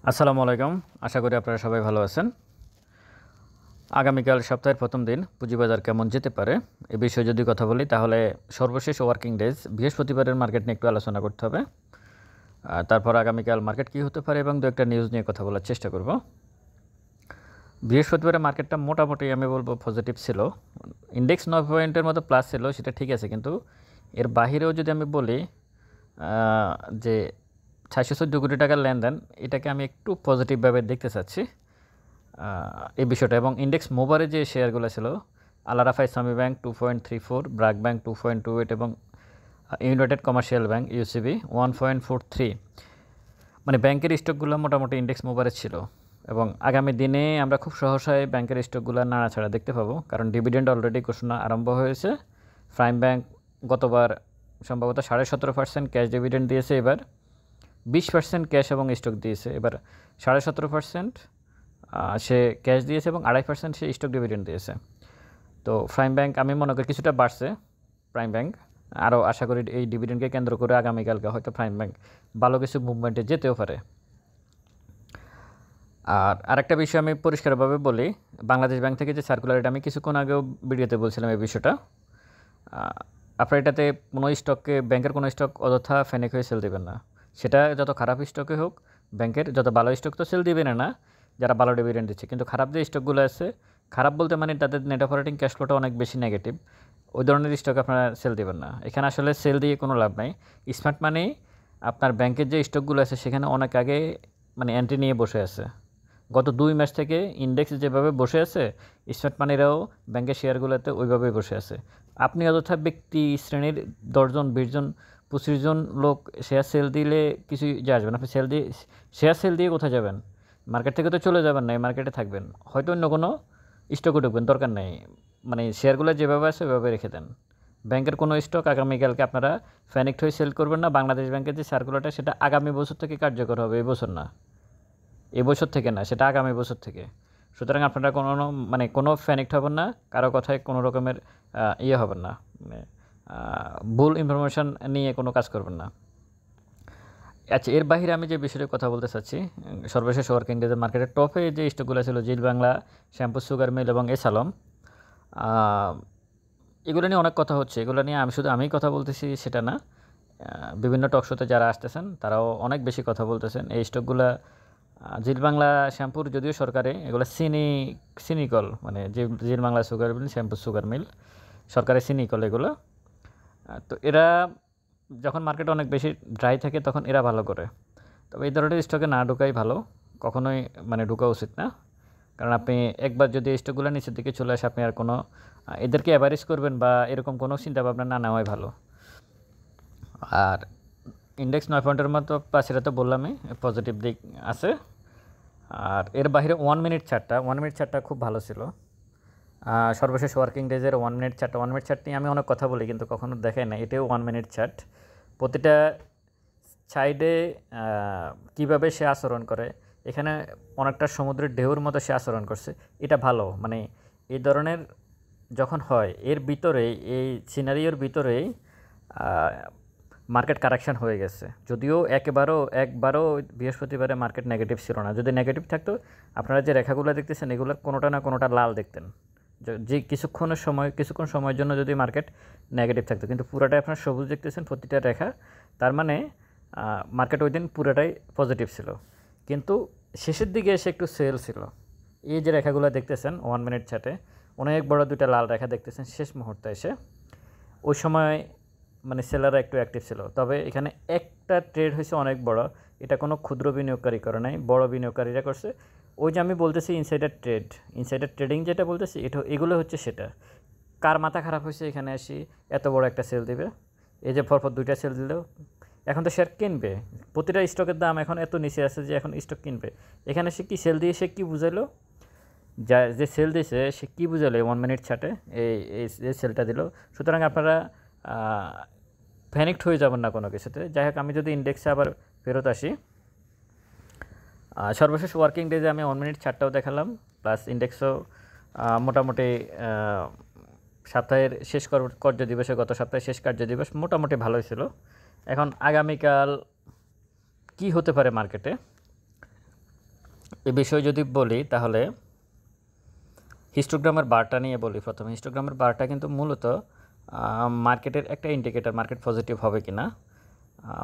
আসসালামু আলাইকুম। আশা করি আপনারা সবাই ভালো আছেন। আগামীকাল সপ্তাহের প্রথম দিন পুঁজিবাজার কেমন যেতে পারে এ বিষয়ে যদি কথা বলি তাহলে সর্বশেষ ওয়ার্কিং ডেজ বৃহস্পতিবারের মার্কেট নিয়ে একটু আলোচনা করতে হবে। তারপর আগামীকাল মার্কেট কী হতে পারে এবং দু একটা নিউজ নিয়ে কথা বলার চেষ্টা করব। বৃহস্পতিবারের মার্কেটটা মোটামুটি আমি বলবো পজিটিভ ছিল। ইন্ডেক্স 9 পয়েন্টের মতো প্লাস ছিল, সেটা ঠিক আছে, কিন্তু এর বাহিরেও যদি আমি বলি যে 614 কোটি টাকার লেনদেন, এটাকে আমি একটু পজিটিভভাবে দেখতে চাচ্ছি এই বিষয়টা। এবং ইন্ডেক্স মোবারে যে শেয়ারগুলো ছিল, আলারাফা ইসলামী ব্যাংক 2.34, ব্র্যাক ব্যাংক 2.28 এবং ইউনাইটেড কমার্শিয়াল ব্যাংক ইউসিবি 1.43, মানে ব্যাংকের স্টকগুলো মোটামুটি ইন্ডেক্স মোবারে ছিল। এবং আগামী দিনে আমরা খুব সহসায় ব্যাংকের স্টকগুলো নাড়াছাড়া দেখতে পাবো, কারণ ডিভিডেন্ড অলরেডি ঘোষণা আরম্ভ হয়েছে। প্রাইম ব্যাংক গতবার সম্ভবত 17.5% ক্যাশ ডিভিডেন্ড দিয়েছে, এবার 20% ক্যাশ এবং স্টক দিয়েছে। এবার 17.5% সে ক্যাশ দিয়েছে এবং 2.5% সে স্টক ডিভিডেন্ড দিয়েছে। তো প্রাইম ব্যাংক আমি মনে করি কিছুটা বাড়ছে। প্রাইম ব্যাংক আরও আশা করি এই ডিভিডেন্ডকে কেন্দ্র করে আগামীকালকে হয়তো প্রাইম ব্যাংক ভালো কিছু মুভমেন্টে যেতেও পারে। আর আরেকটা বিষয় আমি পরিষ্কারভাবে বলি, বাংলাদেশ ব্যাংক থেকে যে সার্কুলার, এটা আমি কিছুক্ষণ আগেও ভিডিওতে বলছিলাম এই বিষয়টা। আপনার এটাতে কোনো স্টককে, ব্যাংকের কোনো স্টক অযথা ফেনেক হয়ে সেল দেবেন না। সেটা যত খারাপ স্টকে হোক, ব্যাংকের যত ভালো স্টক তো সেল দিবেন না যারা ভালো ডিভিডেন্ড দিচ্ছে, কিন্তু খারাপ যে স্টকগুলো আছে, খারাপ বলতে মানে তাদের নেট অপারেটিং ক্যাশ ফ্লোটা অনেক বেশি নেগেটিভ, ওই ধরনের স্টক আপনারা সেল দেবেন না। এখানে আসলে সেল দিয়ে কোনো লাভ নাই। স্মার্ট মানি আপনার ব্যাংকের যে স্টকগুলো আছে সেখানে অনেক আগে মানে এন্ট্রি নিয়ে বসে আছে। গত 2 মাস থেকে ইন্ডেক্স যেভাবে বসে আছে, স্মার্ট মানিরাও ব্যাংকের শেয়ারগুলোতে ওইভাবেই বসে আছে। আপনি অযথা ব্যক্তি শ্রেণীর 10 জন 20 জন 25 জন লোক শেয়ার সেল দিলে কিছুই যায় আসবে না। আপনি শেয়ার সেল দিয়ে কোথায় যাবেন? মার্কেট থেকে তো চলে যাবেন না, এই মার্কেটে থাকবেন, হয়তো অন্য কোনো স্টকে ঢুকবেন, দরকার নেই। মানে শেয়ারগুলো যেভাবে আছে ওইভাবে রেখে দেন। ব্যাংকের কোনো স্টক আগামীকালকে আপনারা প্যানিকড হয়ে সেল করবেন না। বাংলাদেশ ব্যাংকের যে সার্কুলারটা, সেটা আগামী বছর থেকে কার্যকর হবে, এই বছর না, এবছর থেকে না, সেটা আগামী বছর থেকে। সুতরাং আপনারা কোনো প্যানিকড হবেন না, কারো কথায় কোনো রকমের ইয়ে হবেন না, মানে ভুল ইনফরমেশান নিয়ে কোনো কাজ করবেন না। আচ্ছা, এর বাইরে আমি যে বিষয়ে কথা বলতে চাচ্ছি, সর্বশেষ ওয়ার্কিং ডেজের মার্কেটের টপে যে স্টকগুলো ছিল, জিল বাংলা, শ্যাম্পু সুগার মিল এবং এসালম, এগুলো নিয়ে অনেক কথা হচ্ছে। এগুলো নিয়ে আমি কথা বলতেছি সেটা না, বিভিন্ন টক শোতে যারা আসতেছেন তারাও অনেক বেশি কথা বলতেছেন। এই স্টকগুলো জিল বাংলা শ্যাম্পুর যদিও সরকারে, এগুলো সিনিকল, মানে Zeal Bangla sugar mill, shampoo sugar mill সরকারি সিনিকল এগুলো। তো এরা যখন মার্কেট অনেক বেশি ড্রাই থাকে তখন এরা ভালো করে। তবে এই ধরনের স্টকে না ঢোকাই ভালো, কখনোই মানে ঢোকা উচিত না। কারণ আপনি একবার যদি স্টকগুলো নিচের দিকে চলে আসে, আপনি আর কোনো এদেরকে অ্যাভারেজ করবেন বা এরকম কোনো চিন্তাভাবনা না নেওয়াই ভালো। আর ইন্ডেক্স 9 পয়েন্টের মতো প্লাস, এটা তো বললামই, পজিটিভ দিক আছে। আর এর বাইরে 1 মিনিট চার্টটা খুব ভালো ছিল। সর্বশেষ ওয়ার্কিং ডেজের 1 মিনিট চার্ট নিয়ে আমি অনেক কথা বলি, কিন্তু কখনো দেখাই না। এটাও 1 মিনিট চার্ট, প্রতিটা সাইডে কীভাবে সে আচরণ করে, এখানে অনেকটা সমুদ্রের ঢেউর মতো সে আচরণ করছে, এটা ভালো। মানে এই ধরনের যখন হয়, এর ভিতরেই, এই সিনারিওর ভিতরেই মার্কেট কারেকশান হয়ে গেছে। যদিও একবারও বৃহস্পতিবারে মার্কেট নেগেটিভ ছিল না। যদি নেগেটিভ থাকতো, আপনারা যে রেখাগুলো দেখতেছেন এগুলোর কোনোটা না কোনোটা লাল দেখতেন, যে কিছুক্ষণ সময়ের জন্য যদি মার্কেট নেগেটিভ থাকতো, কিন্তু পুরোটাই আপনারা সবুজ দেখতেছেন প্রতিটা রেখা, তার মানে মার্কেট ওই দিন পুরোটাই পজিটিভ ছিল। কিন্তু শেষের দিকে এসে একটু সেল ছিল। এই যে রেখাগুলো দেখতেছেন 1 মিনিট চার্টে, অনেক বড় 2টা লাল রেখা দেখতেছেন শেষ মুহূর্তে এসে, ওই সময় মানে সেলাররা একটু অ্যাক্টিভ ছিল। তবে এখানে একটা ট্রেড হয়েছে অনেক বড়, এটা কোনো ক্ষুদ্র বিনিয়োগকারী করে নাই, বড় বিনিয়োগকারীরা করছে। ওই যে আমি বলতেছি ইনসাইডার ট্রেডিং যেটা বলতেছি, এগুলো হচ্ছে সেটা। কার মাথা খারাপ হয়েছে এখানে আসি এত বড় একটা সেল দিবে? এই যে পরপর 2টা সেল দিলেও এখন তো শেয়ার কিনবে, প্রতিটা স্টকের দাম এখন এত নিচে আছে যে এখন স্টক কিনবে। এখানে সে কি সেল দিয়ে সে কী বুঝাইলো, যে সেল দিয়েছে সে কী বুঝালো 1 মিনিট চার্টে এই সেলটা দিল। সুতরাং আপনারা প্যানিকড হয়ে যাবেন না কোনো কিছুতে। যাই হোক, আমি যদি ইন্ডেক্সে আবার ফেরত আসি, সর্বশেষ ওয়ার্কিং ডেজে আমি 1 মিনিট চার্টটাও দেখালাম, প্লাস ইন্ডেক্সও মোটামুটি সপ্তাহের শেষ কার্যদিবসে, গত সপ্তাহের শেষ কার্যদিবস মোটামুটি ভালোই ছিল। এখন আগামীকাল কি হতে পারে মার্কেটে, এই বিষয়ে যদি বলি তাহলে হিস্টোগ্রামের বারটা নিয়ে বলি। প্রথমে হিস্টোগ্রামের বারটা কিন্তু মূলত মার্কেটের একটা ইন্ডিকেটর, মার্কেট পজিটিভ হবে কি না।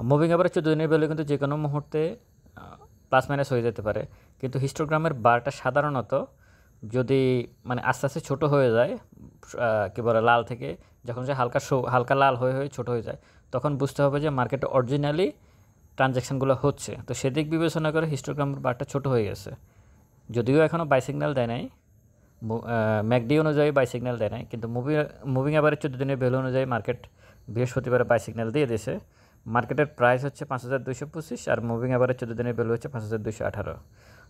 মুভিং অ্যাভারেজ 14 দিনের ভ্যালু কিন্তু যে কোনো মুহূর্তে প্লাস মাইনাস হয়ে যেতে পারে, কিন্তু হিস্টোগ্রামের বারটা সাধারণত যদি মানে আস্তে আস্তে ছোটো হয়ে যায়, কী বলে লাল থেকে যখন সে হালকা লাল হয়ে ছোটো হয়ে যায়, তখন বুঝতে হবে যে মার্কেটে অরিজিনালি ট্রানজ্যাকশানগুলো হচ্ছে। তো সেদিক বিবেচনা করে হিস্টোগ্রামের বারটা ছোটো হয়ে গেছে, যদিও এখনও বাই সিগন্যাল দেয় নাই, ম্যাকডি অনুযায়ী বাই সিগন্যাল দেয় নাই, কিন্তু মুভিং অ্যাভারেজ 14 দিনের ভ্যালু অনুযায়ী মার্কেট বৃহস্পতিবারে বাই সিগন্যাল দিয়ে দিয়েছে। মার্কেটের প্রাইস হচ্ছে 5225 আর মুভিং অ্যাভারেজ 14 দিনের ভ্যালু হচ্ছে 5218।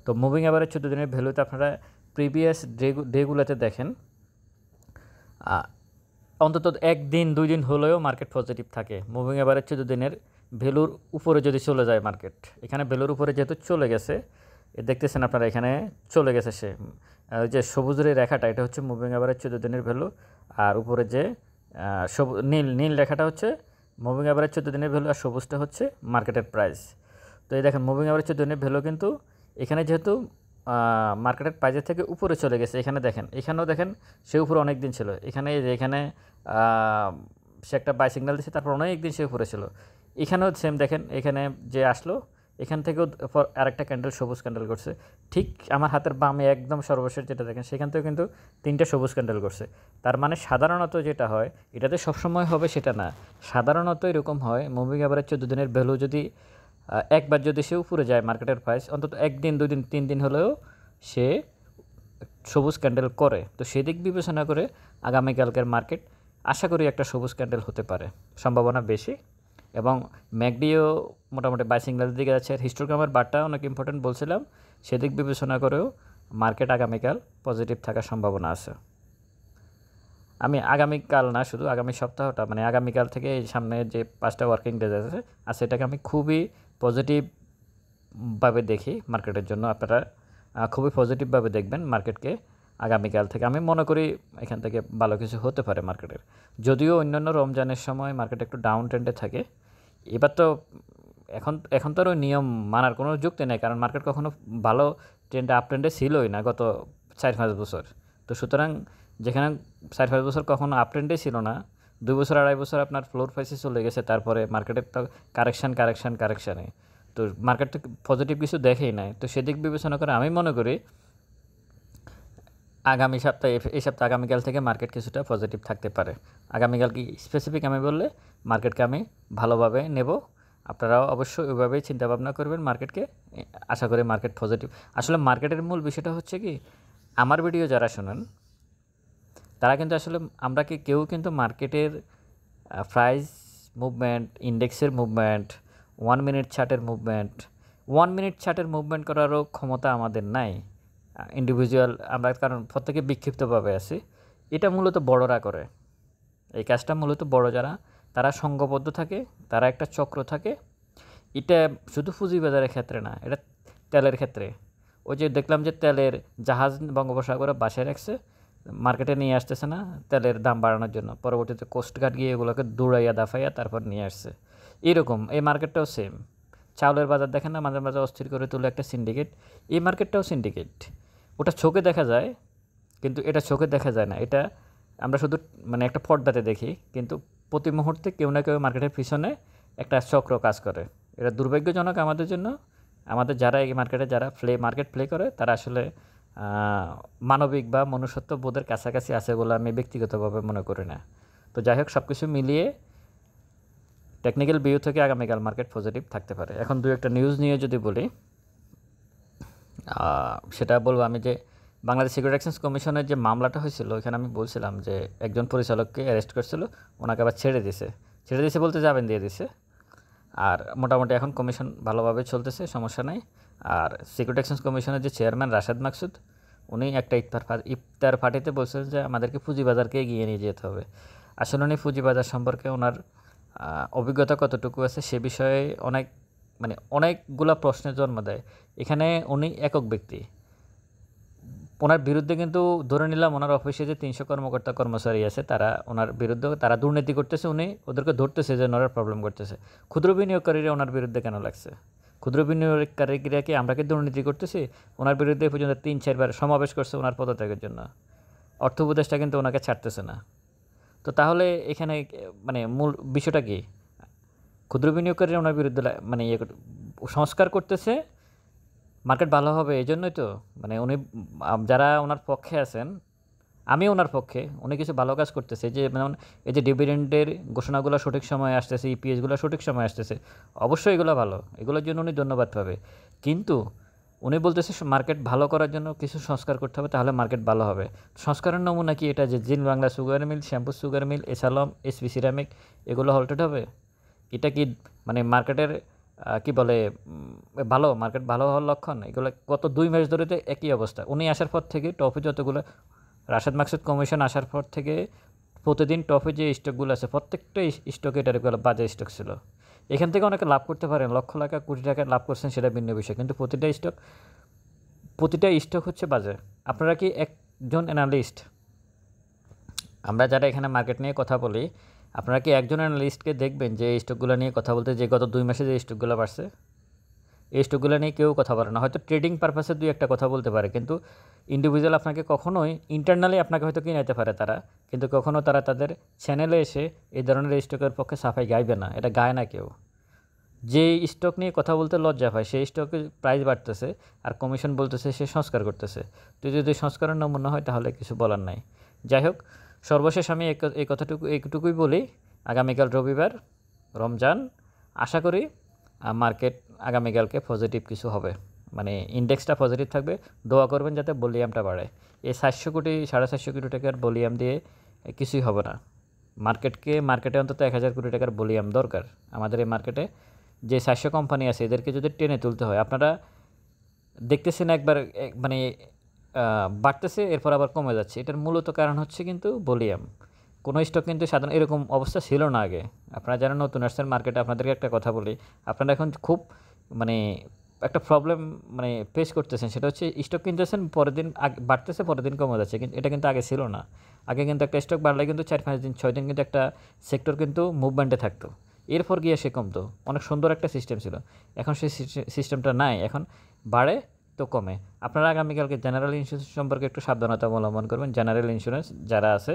তো মুভিং অ্যাভারেজ 14 দিনের ভ্যালুতে আপনারা প্রিভিয়াস ডেগুলোতে দেখেন অন্তত একদিন 2 দিন হলেও মার্কেট পজিটিভ থাকে। মুভিং অ্যাভারেজ 14 দিনের ভ্যালুর উপরে যদি চলে যায় মার্কেট, এখানে ভ্যালুর উপরে যেহেতু চলে গেছে, দেখতেছেন আপনারা এখানে চলে গেছে সে, যে সবুজের রেখাটা এটা হচ্ছে মুভিং অ্যাভারেজ 14 দিনের ভ্যালু, আর উপরে যে নীল রেখাটা হচ্ছে মুভিং অ্যাভারেজ 14 দিনের ভ্যালু, আর সবুজটা হচ্ছে মার্কেটের প্রাইস। তো এই দেখেন মুভিং অ্যাভারেজ 14 দিনের ভ্যালু কিন্তু এখানে যেহেতু মার্কেটের প্রাইজের থেকে উপরে চলে গেছে, এখানে দেখেন, এখানেও দেখেন সে উপরে অনেক দিন ছিল, এখানে এখানে সে একটা বাই সিগন্যাল দিচ্ছে, তারপর অনেক দিন সে উপরে ছিল। এখানেও সেম দেখেন, এখানে যে আসলো এখান থেকেও আরেকটা ক্যান্ডেল সবুজ ক্যান্ডেল করছে, ঠিক আমার হাতের বামে একদম সর্বশেষ যেটা দেখেন সেখান থেকেও কিন্তু 3টে সবুজ ক্যান্ডেল করছে। তার মানে সাধারণত যেটা হয়, এটাতে সবসময় হবে সেটা না, সাধারণত এরকম হয় মুভিং অ্যাভারেজ 14 দিনের ভ্যালু যদি একবার যদি সে উপরে যায় মার্কেটের প্রাইস, অন্তত 1 দিন 2 দিন 3 দিন হলেও সে সবুজ ক্যান্ডেল করে। তো সেদিক বিবেচনা করে আগামীকালকের মার্কেট আশা করি একটা সবুজ ক্যান্ডেল হতে পারে, সম্ভাবনা বেশি। এবং ম্যাকডিও মোটামুটি বাই সিগন্যালের দিকে যাচ্ছে। হিস্টোগ্রামের বারটা অনেক ইম্পর্টেন্ট বলছিলাম, সেদিক বিবেচনা করেও মার্কেট আগামীকাল পজিটিভ থাকার সম্ভাবনা আছে। আমি আগামীকাল না, শুধু আগামী সপ্তাহটা মানে আগামীকাল থেকে এই সামনে যে 5টা ওয়ার্কিং ডেজ আছে এটাকে আমি খুবই পজিটিভভাবে দেখি মার্কেটের জন্য। আপনারা খুবই পজিটিভভাবে দেখবেন মার্কেটকে আগামীকাল থেকে। আমি মনে করি এখান থেকে ভালো কিছু হতে পারে মার্কেটের, যদিও অন্যান্য রমজানের সময় মার্কেট একটু ডাউন ট্রেন্ডে থাকে। এবার তো এখন তো আর ওই নিয়ম মানার কোনো যুক্তি নেই, কারণ মার্কেট কখনো ভালো ট্রেন্ডে আপ ট্রেন্ডে ছিলই না গত 4-5 বছর। তো সুতরাং যেখানে 4-5 বছর কখনো আপ ট্রেন্ডে ছিল না, 2 বছর 2.5 বছর আপনার ফ্লোর প্রাইসে চলে গেছে, তারপরে মার্কেটের তো কারেকশানে, তো মার্কেট তো পজিটিভ কিছু দেখেই নাই। তো সেদিক বিবেচনা করে আমি মনে করি এই সপ্তাহে আগামীকাল থেকে মার্কেট কিছুটা পজিটিভ থাকতে পারে। আগামীকাল কি স্পেসিফিক আমি বললে মার্কেটকে আমি ভালোভাবে নেব, আপনারাও অবশ্যই ওইভাবেই চিন্তাভাবনা করবেন মার্কেটকে। আশা করি মার্কেট পজিটিভ। আসলে মার্কেটের মূল বিষয়টা হচ্ছে কি, আমার ভিডিও যারা শোনেন তারা কিন্তু আসলে আমরা কেউ কিন্তু মার্কেটের প্রাইস মুভমেন্ট, ইন্ডেক্সের মুভমেন্ট, 1 মিনিট চার্টের মুভমেন্ট, 1 মিনিট চার্টের মুভমেন্ট করারও ক্ষমতা আমাদের নাই ইন্ডিভিজুয়াল আমরা, কারণ প্রত্যেকে বিক্ষিপ্তভাবে আছি। এটা মূলত বড়রা করে, এই কাজটা মূলত বড় যারা, তারা সংঘবদ্ধ থাকে, তারা একটা চক্র থাকে। এটা শুধু পুঁজিবাজারের ক্ষেত্রে না, এটা তেলের ক্ষেত্রে। ওই যে দেখলাম যে তেলের জাহাজ বঙ্গোপসাগরে বাসায় রাখছে, মার্কেটে নিয়ে আসতেছে না তেলের দাম বাড়ানোর জন্য, পরবর্তীতে কোস্টগার্ড গিয়ে এগুলোকে দৌড়াইয়া দাফাইয়া তারপর নিয়ে আসছে। এরকম এই মার্কেটটাও সেম। চাউলের বাজার দেখেন না, মাঝে মাঝে অস্থির করে তুলে একটা সিন্ডিকেট, এই মার্কেটটাও সিন্ডিকেট। ওটা চোখে দেখা যায়, কিন্তু এটা চোখে দেখা যায় না, এটা আমরা শুধু মানে একটা পর্দাতে দেখি, কিন্তু প্রতি মুহূর্তে কেউ না কেউ মার্কেটের পিছনে একটা চক্র কাজ করে। এটা দুর্ভাগ্যজনক আমাদের জন্য। আমাদের যারা এই মার্কেটে মার্কেট প্লে করে তারা আসলে মানবিক বা মনুষ্যত্ব বোধের কাছাকাছি আছে বলে আমি ব্যক্তিগতভাবে মনে করি না। তো যাই হোক, সব কিছু মিলিয়ে টেকনিক্যাল ভিউ থেকে আগামীকাল মার্কেট পজিটিভ থাকতে পারে। এখন 2-একটা নিউজ নিয়ে যদি বলি, সেটা বলবো আমি যে বাংলাদেশ সিকিউরিটি এক্সচেঞ্জ কমিশনের যে মামলাটা হয়েছিল, এখানে আমি বলছিলাম যে একজন পরিচালককে অ্যারেস্ট করছিল, ওনাকে আবার ছেড়ে দিছে বলতে জামিন দিয়ে দিছে। আর মোটামুটি এখন কমিশন ভালোভাবে চলতেছে, সমস্যা নাই। আর সিকিউরিটি এক্সচেঞ্জ কমিশনের যে চেয়ারম্যান রাশেদ মাকসুদ, উনি একটা ইফতার পার্টিতে বলছেন যে আমাদেরকে পুঁজিবাজারকে এগিয়ে নিয়ে যেতে হবে। আসলে উনি পুঁজিবাজার সম্পর্কে ওনার অভিজ্ঞতা কতটুকু আছে সে বিষয়ে অনেকগুলা প্রশ্নের জন্ম দেয়। এখানে উনি একক ব্যক্তি, ওনার বিরুদ্ধে কিন্তু ধরে নিলাম ওনার অফিসে যে 300 কর্মকর্তা কর্মচারী আছে, তারা ওনার বিরুদ্ধে তারা দুর্নীতি করতেছে, উনি ওদেরকে ধরতেছে যে ওনারা প্রবলেম করতেছে। ক্ষুদ্র বিনিয়োগকারীরা ওনার বিরুদ্ধে কেন লাগছে? ক্ষুদ্র বিনিয়োগকারীরা কি আমরা কি দুর্নীতি করতেছি? ওনার বিরুদ্ধে এ পর্যন্ত ৩-৪ বার সমাবেশ করছে ওনার পদত্যাগের জন্য। অর্থ উপদেষ্টা কিন্তু ওনাকে ছাড়তেছে না। তো তাহলে এখানে মানে মূল বিষয়টা কি? ক্ষুদ্র বিনিয়োগকারীরা ওনার বিরুদ্ধে মানে সংস্কার করতেছে, মার্কেট ভালো হবে এজন্যই তো। মানে উনি যারা ওনার পক্ষে আছেন, আমি ওনার পক্ষে, উনি কিছু ভালো কাজ করতেছে। যে যেমন এই যে ডিভিডেন্ডের ঘোষণাগুলো সঠিক সময়ে আসতেছে, ইপিএসগুলো সঠিক সময়ে আসতেছে, অবশ্যই এগুলো ভালো, এগুলোর জন্য উনি ধন্যবাদ পাবে। কিন্তু উনি বলতেছে মার্কেট ভালো করার জন্য কিছু সংস্কার করতে হবে, তাহলে মার্কেট ভালো হবে। সংস্কারের নমুনা কি এটা যে জিন Bangla sugar mill, shampoo sugar mill, এসালম, এসপি সিরামিক এগুলো হল্টেড হবে? এটা কি মানে মার্কেটের কি বলে ভালো, মার্কেট ভালো হওয়ার লক্ষণ? এগুলো গত 2 মাস ধরে তো একই অবস্থা। উনি আসার পর থেকে টপে যতগুলো, রাশেদ মাকসুদ কমিশন আসার পর থেকে প্রতিদিন টপে যে স্টকগুলো আছে প্রত্যেকটা স্টকে এটার বাজে স্টক ছিল। এখান থেকে অনেকে লাভ করতে পারেন, লক্ষ টাকা কোটি টাকা লাভ করছেন, সেটা ভিন্ন বিষয়। কিন্তু প্রতিটা স্টক হচ্ছে বাজে। আপনারা কি একজন অ্যানালিস্ট, আমরা যারা এখানে মার্কেট নিয়ে কথা বলি, আপনারা কি একজন অ্যানালিস্টকে দেখবেন যে এই স্টকগুলো নিয়ে কথা বলতে, যে গত 2 মাসে যে স্টকগুলো বাড়ছে? এই স্টকগুলো নিয়ে কেউ কথা বলে না। হয়তো ট্রেডিং পারপাসে 2-1টা কথা বলতে পারে, কিন্তু ইন্ডিভিজুয়াল আপনাকে কখনোই ইন্টারনালি আপনাকে হয়তো কিনাইতে পারে তারা, কিন্তু কখনও তারা তাদের চ্যানেলে এসে এই ধরনের স্টকের পক্ষে সাফাই গাইবে না, এটা গায় না কেউ। যে স্টক নিয়ে কথা বলতে লজ্জা পায় সেই স্টকের প্রাইস বাড়তেছে আর কমিশন বলতেছে সে সংস্কার করতেছে। তো যদি সংস্কারের নমুনা হয় তাহলে কিছু বলার নাই। যাই হোক, সর্বশেষ আমি এইটুকুই বলি, আগামীকাল রবিবার, রমজান, আশা করি মার্কেট আগামীকালকে পজিটিভ কিছু হবে, মানে ইন্ডেক্সটা পজিটিভ থাকবে। দোয়া করবেন যাতে ভলিউমটা বাড়ে। এই 700 কোটি 750 কোটি টাকার ভলিউম দিয়ে কিছুই হবে না। মার্কেটে অন্তত 1000 কোটি টাকার ভলিউম দরকার। আমাদের এই মার্কেটে যে 700 কোম্পানি আছে এদেরকে যদি টেনে তুলতে হয়, আপনারা দেখতেছেন একবার মানে বাড়তেছে এরপর আবার কমে যাচ্ছে। এটার মূলত কারণ হচ্ছে কিন্তু ভলিউম। কোনো স্টক কিন্তু সাধারণ এরকম অবস্থা ছিল না আগে। আপনারা যারা নতুন আসছেন মার্কেটে, আপনাদেরকে একটা কথা বলি, আপনারা এখন খুব মানে একটা প্রবলেম মানে ফেস করতেছেন, সেটা হচ্ছে স্টক কিনতেছেন, পরের দিন বাড়তেছে, পরের দিন কমে যাচ্ছে। কিন্তু এটা কিন্তু আগে ছিল না। আগে কিন্তু একটা স্টক বাড়লে কিন্তু 4-5 দিন 6 দিন কিন্তু একটা সেক্টর কিন্তু মুভমেন্টে থাকতো, এরপর গিয়ে সে কমতো। অনেক সুন্দর একটা সিস্টেম ছিল। এখন সেই সিস্টেমটা নাই, এখন বাড়ে তো কমে। আপনারা আগামীকালকে জেনারেল ইন্স্যুরেন্স সম্পর্কে একটু সাবধানতা অবলম্বন করবেন। জেনারেল ইন্স্যুরেন্স যারা আছে,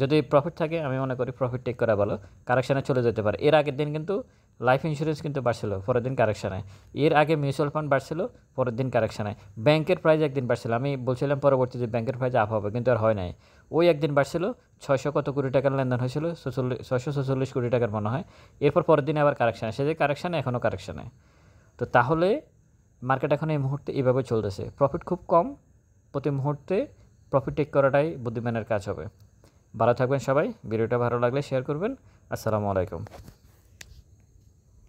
যদি প্রফিট থাকে আমি মনে করি প্রফিট টেক করা ভালো, কারেকশানে চলে যেতে পারে। এর আগের দিন কিন্তু লাইফ ইন্স্যুরেন্স কিন্তু বাড়ছিল, পরের দিন কারেকশানে। এর আগে মিউচুয়াল ফান্ড বাড়ছিল, পরের দিন কারেকশানে। ব্যাংকের প্রাইস একদিন বাড়ছিল, আমি বলছিলাম পরবর্তী যে ব্যাংকের প্রাইস আপ হবে, কিন্তু আর হয় নাই। ওই একদিন বাড়ছিল, 600 কত কোটি টাকার লেনদেন হয়েছিল, 646 কোটি টাকার মনে হয়। এরপর পরের দিনে আবার কারেকশানে, সে যে কারেকশানে এখনও কারেকশানে। তো তাহলে মার্কেট এখন এই মুহূর্তে এভাবে চলতেছে, প্রফিট খুব কম, প্রতি মুহূর্তে প্রফিট টেক করাটাই বুদ্ধিমানের কাজ হবে। ভালো থাকবেন সবাই। ভিডিওটা ভালো লাগলে শেয়ার করবেন। আসসালামু আলাইকুম।